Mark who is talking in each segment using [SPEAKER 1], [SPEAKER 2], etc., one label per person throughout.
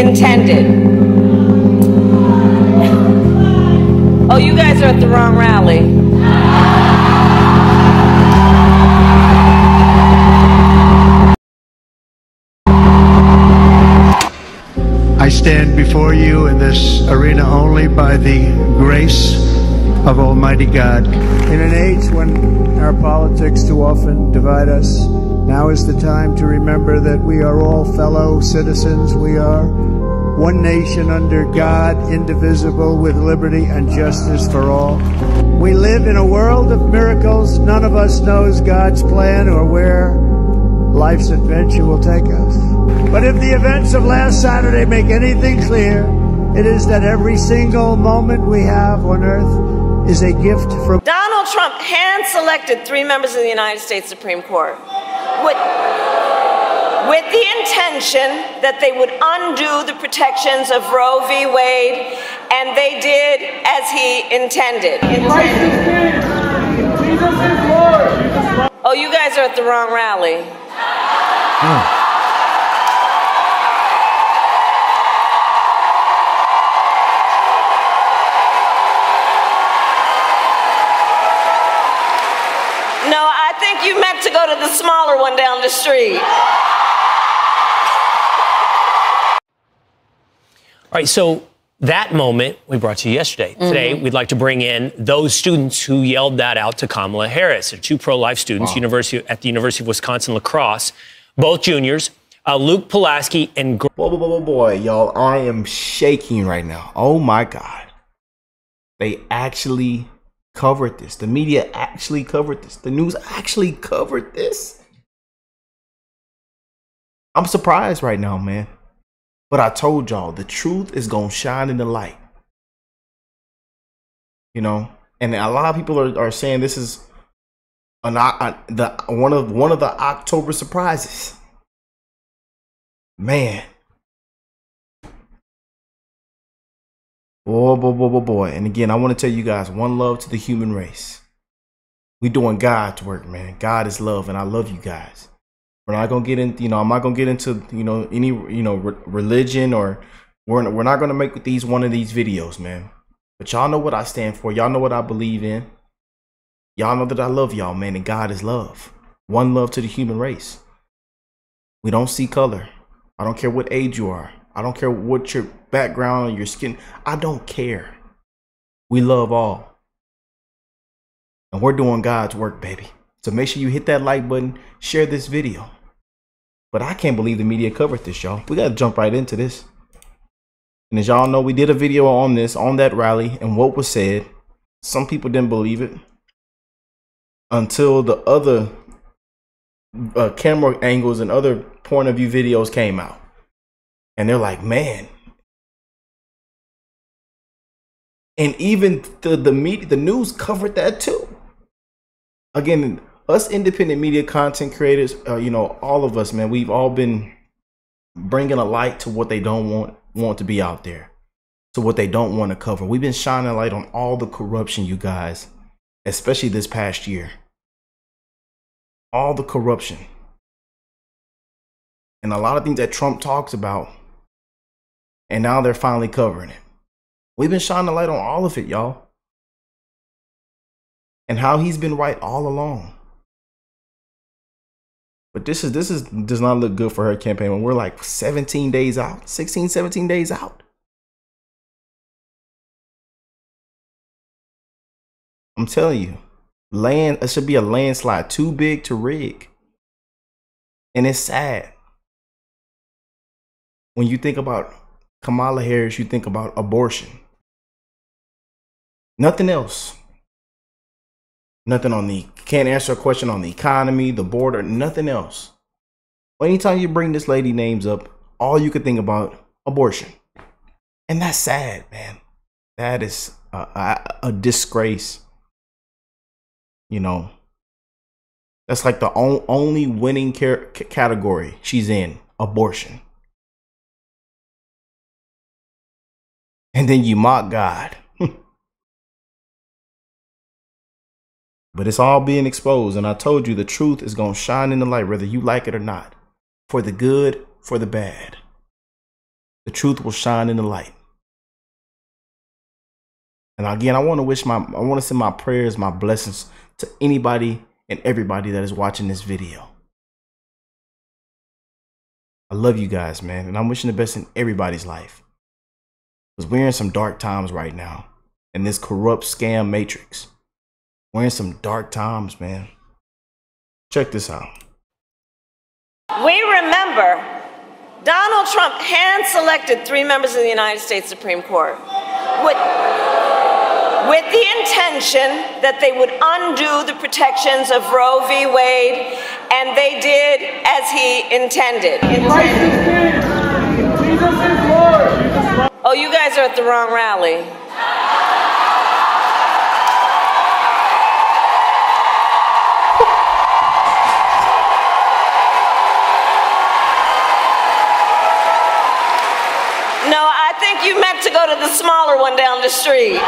[SPEAKER 1] intended. Oh, you guys are at the wrong rally.
[SPEAKER 2] I stand before you in this arena only by the grace of Almighty God. In an age when our politics too often divide us, now is the time to remember that we are all fellow citizens. We are one nation under God, indivisible, with liberty and justice for all. We live in a world of miracles. None of us knows God's plan or where life's adventure will take us. But if the events of last Saturday make anything clear, it is that every single moment we have on earth is a gift from
[SPEAKER 1] Donald Trump hand-selected 3 members of the United States Supreme Court with the intention that they would undo the protections of Roe v. Wade, and they did as he intended. Oh, you guys are at the wrong rally. No, I think you meant to go to the smaller one down the street.
[SPEAKER 3] All right, so that moment we brought to you yesterday. Today, we'd like to bring in those students who yelled that out to Kamala Harris. They're 2 pro-life students, at the University of Wisconsin La Crosse, both juniors, Luke Pulaski and...
[SPEAKER 4] Boy, y'all, I am shaking right now. Oh, my God. They actually covered this. The media actually covered this. The news actually covered this. I'm surprised right now, man. But I told y'all, the truth is going to shine in the light. You know, and a lot of people are saying this is one of the October surprises. Man. Boy. And again, I want to tell you guys, one love to the human race. We doing God's work, man. God is love, and I love you guys. We're not gonna get into, I'm not gonna get into, any, religion, or we're not gonna make one of these videos, man. But y'all know what I stand for. Y'all know what I believe in. Y'all know that I love y'all, man, and God is love. One love to the human race. We don't see color. I don't care what age you are. I don't care what your background, your skin. I don't care. We love all. And we're doing God's work, baby. So make sure you hit that like button, share this video. But I can't believe the media covered this, y'all. We got to jump right into this. And as y'all know, we did a video on that rally, and what was said. Some people didn't believe it until the other camera angles and other point of view videos came out. And they're like, man. And even the media, the news covered that too. Again, us independent media content creators, all of us, man, we've all been bringing a light to what they don't want to be out there, to what they don't want to cover. We've been shining a light on all the corruption, you guys, especially this past year. All the corruption. And a lot of things that Trump talks about, and now they're finally covering it. We've been shining a light on all of it, y'all. And how he's been right all along. But this does not look good for her campaign when we're like 17 days out, 16, 17 days out. I'm telling you, it should be a landslide too big to rig. And it's sad. When you think about Kamala Harris, you think about abortion. Nothing else. Nothing can't answer a question on the economy, the border, nothing else. Anytime you bring this lady names up, all you could think about abortion. And that's sad, man. That is a disgrace. That's like the only winning category she's in, abortion. And then you mock God. But it's all being exposed. And I told you the truth is going to shine in the light, whether you like it or not. For the good, for the bad. The truth will shine in the light. And again, I want to send my prayers, my blessings to anybody and everybody that is watching this video. I love you guys, man. And I'm wishing the best in everybody's life. Because we're in some dark times right now. In this corrupt scam matrix. We're in some dark times, man. Check this out.
[SPEAKER 1] We remember Donald Trump hand-selected 3 members of the United States Supreme Court with the intention that they would undo the protections of Roe v. Wade, and they did as he intended.
[SPEAKER 5] Jesus is Lord.
[SPEAKER 1] Oh, you guys are at the wrong rally. No, I think you meant to go to the smaller one down the street.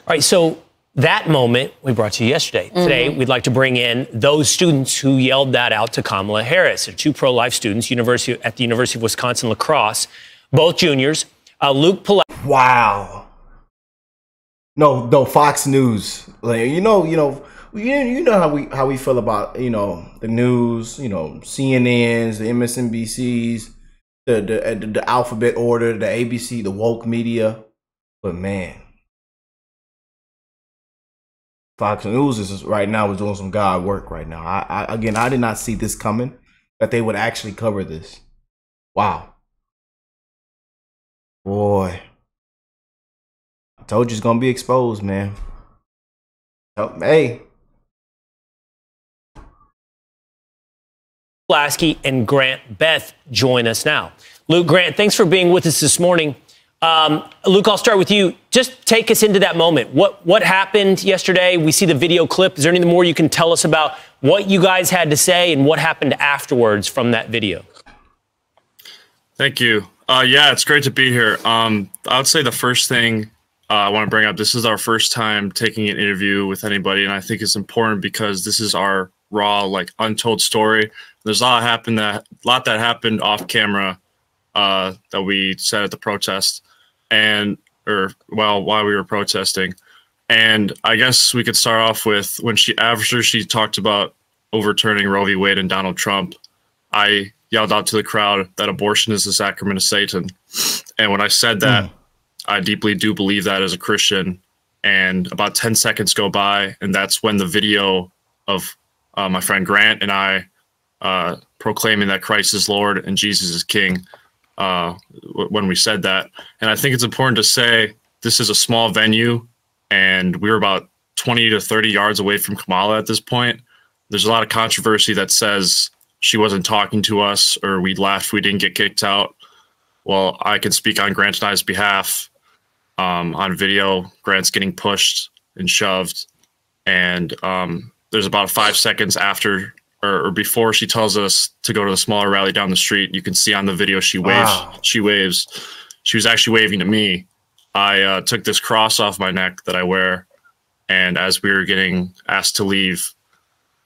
[SPEAKER 3] All right, so that moment we brought to you yesterday. Today, we'd like to bring in those students who yelled that out to Kamala Harris. They're 2 pro-life students, at the University of Wisconsin-La Crosse, both juniors. Luke Pulaski.
[SPEAKER 4] Wow. No, Fox News. Like, you know how we feel about, the news, CNNs, the MSNBCs, the alphabet order, the ABC, the woke media. But man, Fox News is doing some God work right now. I did not see this coming, that they would actually cover this. Wow. Boy. I told you it's going to be exposed, man. Hey.
[SPEAKER 3] Pulaski and Grant Beth join us now. Luke, Grant, thanks for being with us this morning. Luke, I'll start with you. Just take us into that moment. What happened yesterday? We see the video clip. Is there anything more you can tell us about what you guys had to say and what happened afterwards from that video?
[SPEAKER 6] Thank you. Yeah, it's great to be here. I would say the first thing I want to bring up, this is our first time taking an interview with anybody, and I think it's important because this is our raw, untold story. There's a lot that happened off camera that we said at the protest, while we were protesting. And I guess we could start off with after she talked about overturning Roe v. Wade and Donald Trump, I yelled out to the crowd that abortion is the sacrament of Satan. And when I said that, I deeply do believe that as a Christian. And about 10 seconds go by, and that's when the video of my friend Grant and I proclaiming that Christ is Lord and Jesus is King, when we said that. And I think it's important to say this is a small venue, and we were about 20 to 30 yards away from Kamala at this point. There's a lot of controversy that says she wasn't talking to us or we left, we didn't get kicked out. Well, I can speak on Grant and I's behalf. On video, Grant's getting pushed and shoved, and there's about 5 seconds after or before she tells us to go to the smaller rally down the street. You can see on the video she waves. Wow. She waves. She was actually waving to me. I took this cross off my neck that I wear, and as we were getting asked to leave,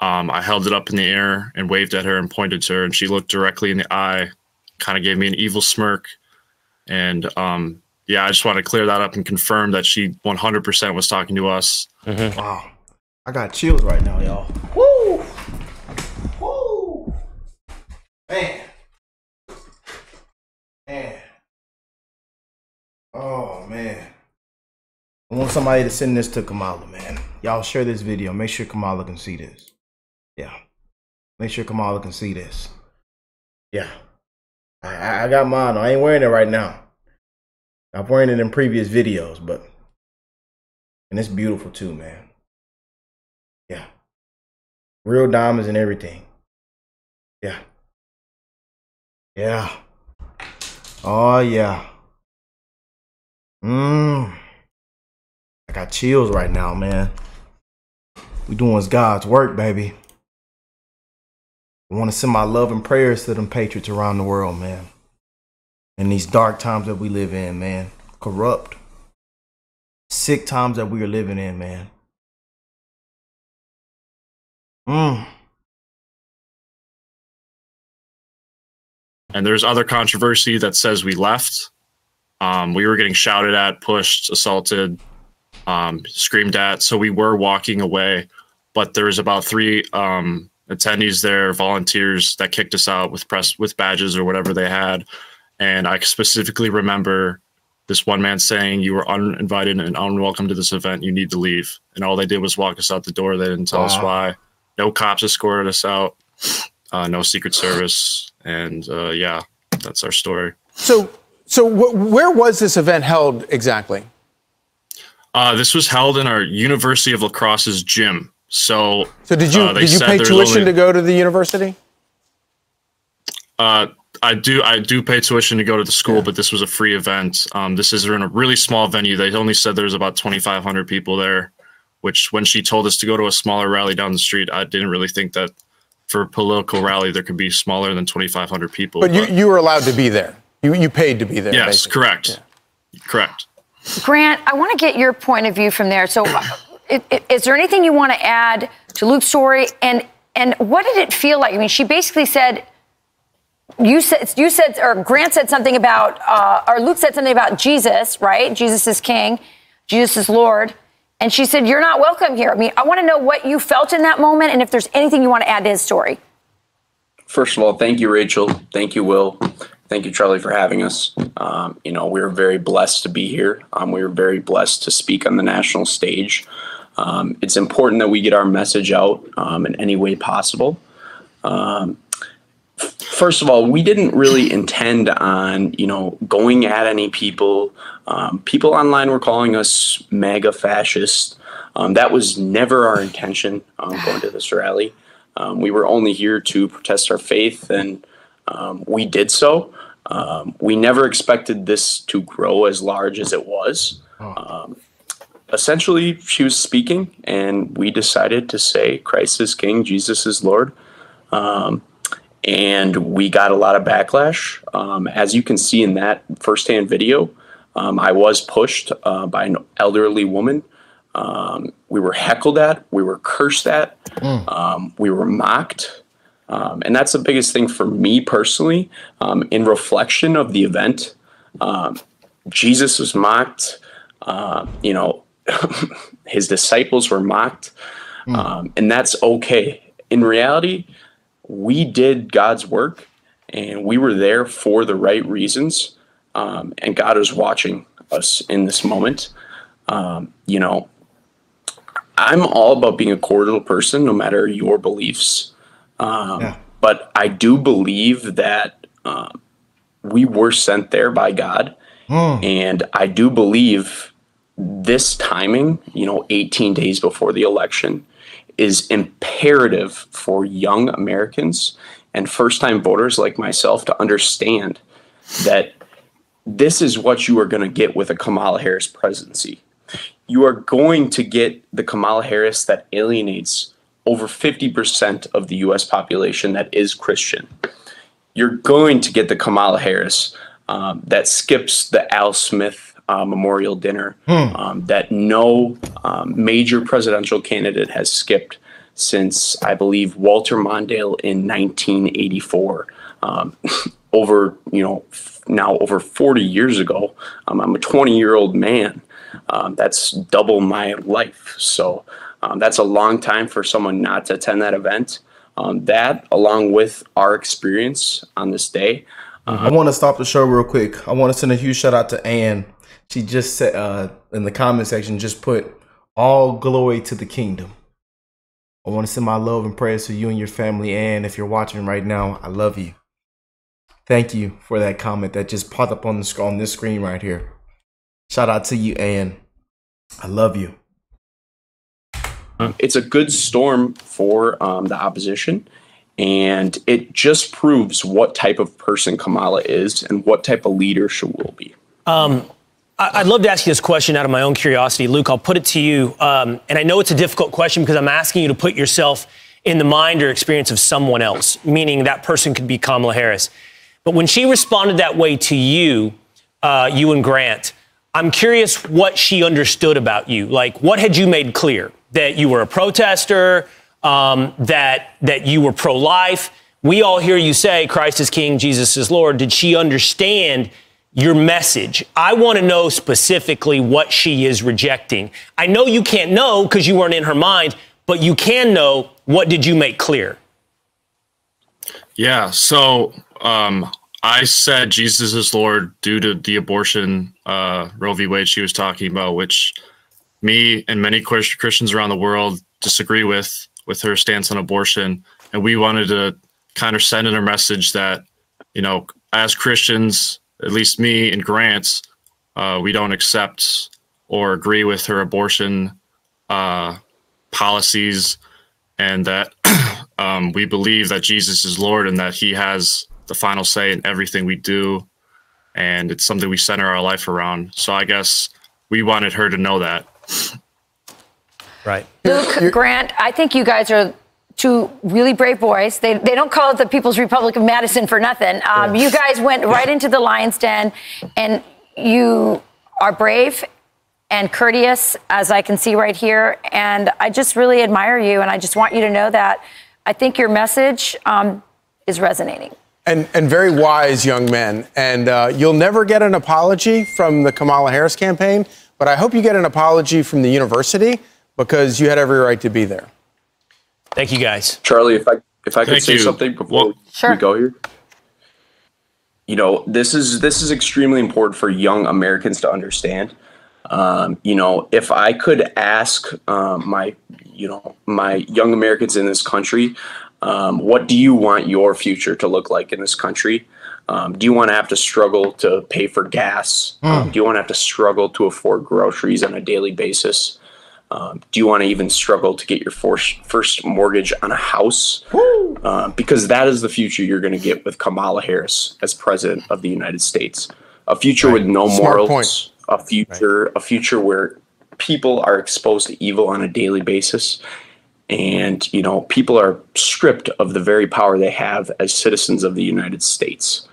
[SPEAKER 6] I held it up in the air and waved at her and pointed to her, and she looked directly in the eye, kind of gave me an evil smirk, and yeah, I just want to clear that up and confirm that she 100% was talking to us.
[SPEAKER 4] Wow. I got chills right now, y'all. Woo! Woo! Man. Man. Oh, man. I want somebody to send this to Kamala, man. Y'all share this video. Make sure Kamala can see this. Yeah. Make sure Kamala can see this. Yeah. I got mine. I ain't wearing it right now. I'm wearing it in previous videos, and it's beautiful too, man. Yeah. Real diamonds and everything. Yeah. Yeah. Oh, yeah. I got chills right now, man. We doing God's work, baby. I want to send my love and prayers to them patriots around the world, man. In these dark times that we live in, man. Corrupt. Sick times that we are living in, man.
[SPEAKER 6] And there's other controversy that says we left. We were getting shouted at, pushed, assaulted, screamed at. So we were walking away, but there was about 3 attendees there, volunteers, that kicked us out with badges or whatever they had. And I specifically remember this one man saying, "You were uninvited and unwelcome to this event. You need to leave." And all they did was walk us out the door. They didn't tell us why. No cops escorted us out. No Secret Service. And yeah, that's our story.
[SPEAKER 7] So where was this event held exactly?
[SPEAKER 6] This was held in our University of La Crosse's gym. So
[SPEAKER 7] did you pay tuition to go to the university?
[SPEAKER 6] I do pay tuition to go to the school, but this was a free event. This is in a really small venue. They only said there's about 2,500 people there, which when she told us to go to a smaller rally down the street, I didn't really think that for a political rally there could be smaller than 2,500 people.
[SPEAKER 7] But you were allowed to be there. You paid to be there.
[SPEAKER 6] Yes,
[SPEAKER 7] basically.
[SPEAKER 6] correct. Yeah. Correct.
[SPEAKER 8] Grant, I want to get your point of view from there. So is there anything you want to add to Luke's story? And what did it feel like? I mean, she basically said, you said, or Grant said something about, or Luke said something about Jesus, right? Jesus is King, Jesus is Lord. And she said, "You're not welcome here." I mean, I want to know what you felt in that moment and if there's anything you want to add to his story.
[SPEAKER 9] First of all, thank you, Rachel. Thank you, Will. Thank you, Charlie, for having us. We were very blessed to be here. We were very blessed to speak on the national stage. It's important that we get our message out in any way possible. First of all, we didn't really intend on, going at any people. People online were calling us MAGA fascist. That was never our intention going to this rally. We were only here to protest our faith, and we did so. We never expected this to grow as large as it was. Essentially, she was speaking, and we decided to say, "Christ is King, Jesus is Lord." And we got a lot of backlash. As you can see in that firsthand video, I was pushed by an elderly woman. We were heckled at, we were cursed at, we were mocked. And that's the biggest thing for me personally. In reflection of the event, Jesus was mocked, his disciples were mocked, and that's okay. In reality, we did God's work, and we were there for the right reasons, and God is watching us in this moment. I'm all about being a cordial person, no matter your beliefs. But I do believe that we were sent there by God, and I do believe this timing, 18 days before the election, is imperative for young Americans and first-time voters like myself to understand that this is what you are going to get with a Kamala Harris presidency. You are going to get the Kamala Harris that alienates over 50% of the U.S. population that is Christian. You're going to get the Kamala Harris that skips the Al Smith memorial dinner that no major presidential candidate has skipped since, I believe, Walter Mondale in 1984. Now over 40 years ago. I'm a 20-year-old man. That's double my life. So that's a long time for someone not to attend that event. That, along with our experience on this day.
[SPEAKER 4] I want to stop the show real quick. I want to send a huge shout out to Ann. She just said in the comment section, just put all glory to the kingdom. I want to send my love and prayers to you and your family. And if you're watching right now, I love you. Thank you for that comment that just popped up on this screen right here. Shout out to you, Ann. I love you.
[SPEAKER 9] It's a good storm for the opposition. And it just proves what type of person Kamala is and what type of leader she will be.
[SPEAKER 3] I'd love to ask you this question out of my own curiosity. Luke, I'll put it to you. And I know it's a difficult question because I'm asking you to put yourself in the mind or experience of someone else, meaning that person could be Kamala Harris. But when she responded that way to you, you and Grant, I'm curious what she understood about you. Like, what had you made clear? That you were a protester, that you were pro-life? we all hear you say Christ is King, Jesus is Lord. Did she understand your message? I want to know specifically what she is rejecting. I know you can't know because you weren't in her mind, but you can know, what did you make clear?
[SPEAKER 6] Yeah, so I said Jesus is Lord due to the abortion Roe v. Wade she was talking about, which me and many Christians around the world disagree with her stance on abortion. And we wanted to kind of send in a message that, you know, as Christians, at least me and Grant, we don't accept or agree with her abortion policies, and that we believe that Jesus is Lord and that he has the final say in everything we do. And it's something we center our life around. So I guess we wanted her to know that.
[SPEAKER 3] Right.
[SPEAKER 8] Luke, Grant, I think you guys are two really brave boys. They don't call it the People's Republic of Madison for nothing. You guys went right into the lion's den, and you are brave and courteous, as I can see right here. And I just really admire you, and I just want you to know that I think your message is resonating.
[SPEAKER 7] And very wise young men. And you'll never get an apology from the Kamala Harris campaign, but I hope you get an apology from the university, because you had every right to be there.
[SPEAKER 3] Thank you, guys.
[SPEAKER 9] Charlie, if I could say something before we go here. You know, this is extremely important for young Americans to understand. You know, if I could ask my young Americans in this country, what do you want your future to look like in this country? Do you want to have to struggle to pay for gas? Do you want to have to struggle to afford groceries on a daily basis? Do you want to even struggle to get your first mortgage on a house? Because that is the future you're going to get with Kamala Harris as president of the United States. A future with no morals, a future where people are exposed to evil on a daily basis. And, you know, people are stripped of the very power they have as citizens of the United States.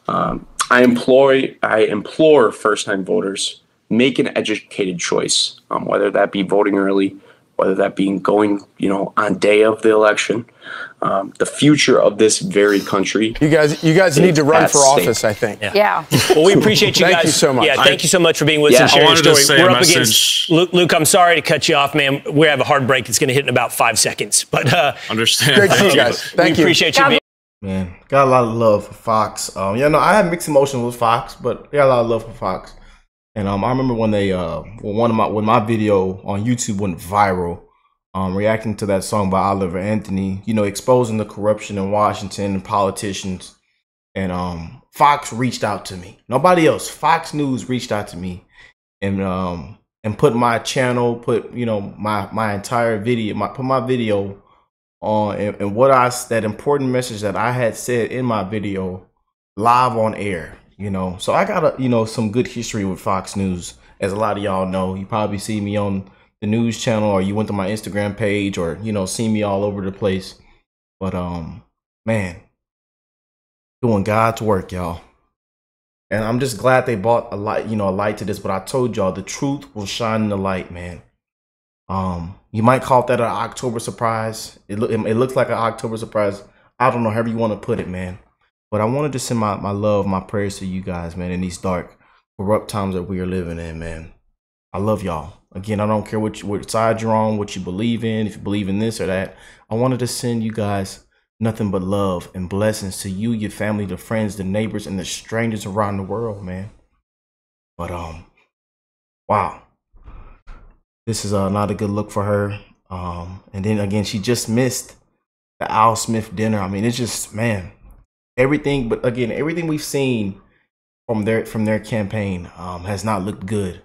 [SPEAKER 9] I implore first-time voters, make an educated choice, whether that be voting early, whether that be going, you know, on day of the election. The future of this very country.
[SPEAKER 7] You guys need to run for office, I think.
[SPEAKER 8] Yeah.
[SPEAKER 3] Well, we appreciate you guys.
[SPEAKER 7] Thank you so much.
[SPEAKER 3] Yeah, thank you so much for being with us and sharing your story.
[SPEAKER 6] Say
[SPEAKER 3] We're
[SPEAKER 6] a
[SPEAKER 3] up against Luke. I'm sorry to cut you off, man. We have a hard break. It's going to hit in about 5 seconds. But
[SPEAKER 6] understand.
[SPEAKER 7] Great to see you guys. Thank you.
[SPEAKER 3] Appreciate you being.
[SPEAKER 4] Man, got a lot of love for Fox. Yeah, no, I have mixed emotions with Fox, but got a lot of love for Fox. And I remember when they when my video on YouTube went viral, reacting to that song by Oliver Anthony, you know, exposing the corruption in Washington and politicians. And Fox reached out to me. Nobody else. Fox News reached out to me and put my channel, put, you know, my entire video, put my video on, and that important message that I had said in my video live on air. You know, so I got some good history with Fox News, as a lot of y'all know. You probably see me on the news channel, or you went to my Instagram page, or, you know, see me all over the place. But man, doing God's work, y'all. And I'm just glad they brought a light to this. But I told y'all, the truth will shine in the light, man. You might call that an October surprise. It looks like an October surprise. I don't know, however you want to put it, man. But I wanted to send my love, my prayers to you guys, man, in these dark, corrupt times that we are living in, man. I love y'all. Again, I don't care what side you're on, what you believe in, if you believe in this or that. I wanted to send you guys nothing but love and blessings to you, your family, the friends, the neighbors, and the strangers around the world, man. But, wow. This is not a good look for her. And then, again, she just missed the Al Smith dinner. I mean, it's just, man. Everything, but again, everything we've seen from their campaign has not looked good.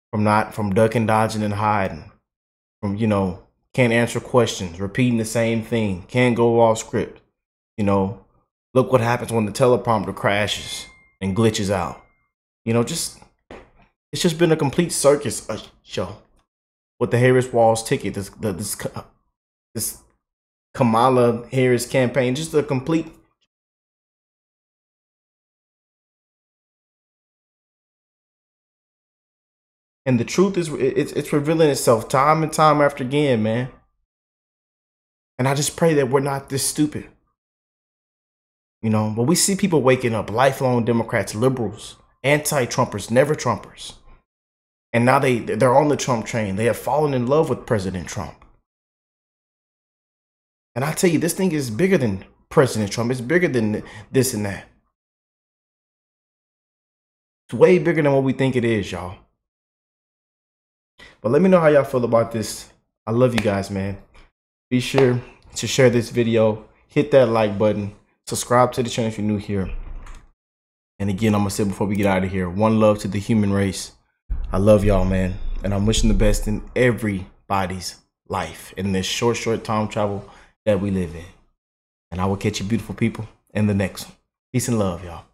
[SPEAKER 4] From ducking, dodging, and hiding. From, you know, can't answer questions, repeating the same thing, can't go off script. You know, look what happens when the teleprompter crashes and glitches out. You know, it's just been a complete circus show with the Harris Walls ticket. This Kamala Harris campaign, just a complete. And the truth is, it's revealing itself time and time after again, man. And I just pray that we're not this stupid. You know, but we see people waking up, lifelong Democrats, liberals, anti-Trumpers, never Trumpers. And now they're on the Trump train. They have fallen in love with President Trump. And I tell you, this thing is bigger than President Trump. It's bigger than this and that. It's way bigger than what we think it is, y'all. But let me know how y'all feel about this. I love you guys, man. Be sure to share this video. Hit that like button. Subscribe to the channel if you're new here. And again, I'm going to say before we get out of here, one love to the human race. I love y'all, man. And I'm wishing the best in everybody's life in this short time travel that we live in. And I will catch you beautiful people in the next one. Peace and love, y'all.